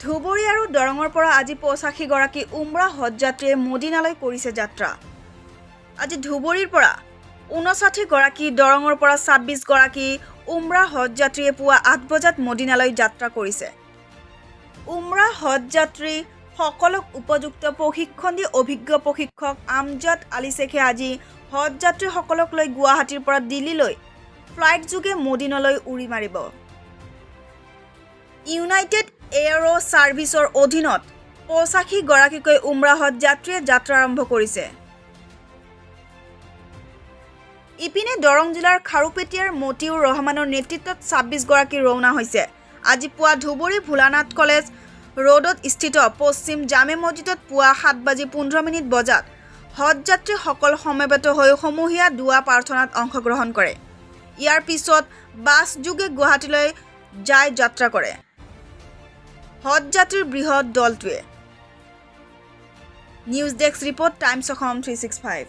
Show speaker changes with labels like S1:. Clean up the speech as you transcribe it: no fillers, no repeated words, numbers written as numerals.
S1: ধুবুৰী আৰু দৰঙৰ পৰা আজি ৮৫ গৰাকী উমৰা হজযাত্ৰীয়ে মদিনালৈ কৰিছে যাত্ৰা। আজি ধুবুৰীৰ পৰা ৫৯ গৰাকী, দৰঙৰ পৰা ২৬ গৰাকী উমৰা হজযাত্ৰীয়ে পুৱা ৮ বজাত মদিনালৈ যাত্ৰা কৰিছে। উমৰা হজযাত্ৰী সকলক উপযুক্ত প্ৰশিক্ষণ দি অভিজ্ঞ প্ৰশিক্ষক আমজাদ আলী শ্বেখে আজি হজযাত্ৰীসকলক লৈ গুৱাহাটীৰ পৰা দিল্লীলৈ ফ্লাইট যোগে মদিনালৈ উৰি মাৰিব। ইউনাইটেড এয়াৰো ছাৰ্ভিচৰ অধীনত ৮৫ গৰাকীকৈ উমৰা হজযাত্ৰীয়ে যাত্ৰা আৰম্ভ কৰিছে। ইপিনে দৰং জিলাৰ খাৰুপেটীয়াৰ মতিউৰ ৰহমানৰ নেতৃত্বত ২৬ গৰাকী ৰওনা হৈছে। আজি পুৱা ধুবুৰী ভোলানাথ কলেজ ৰোডত স্থিত পশ্চিম জামে মছজিদত পুৱা ৭:১৫ বজাত হজযাত্ৰীসকল সমবেত হৈ সমূহীয়া দুৱা প্ৰাৰ্থনাত অংশগ্ৰহণ কৰে। ইয়াৰ পিছত বাছ যোগে গুৱাহাটীলৈ যাত্ৰা কৰে হজযাত্ৰীৰ বৃহৎ দলটোৱে। News desk report, times Assam 365।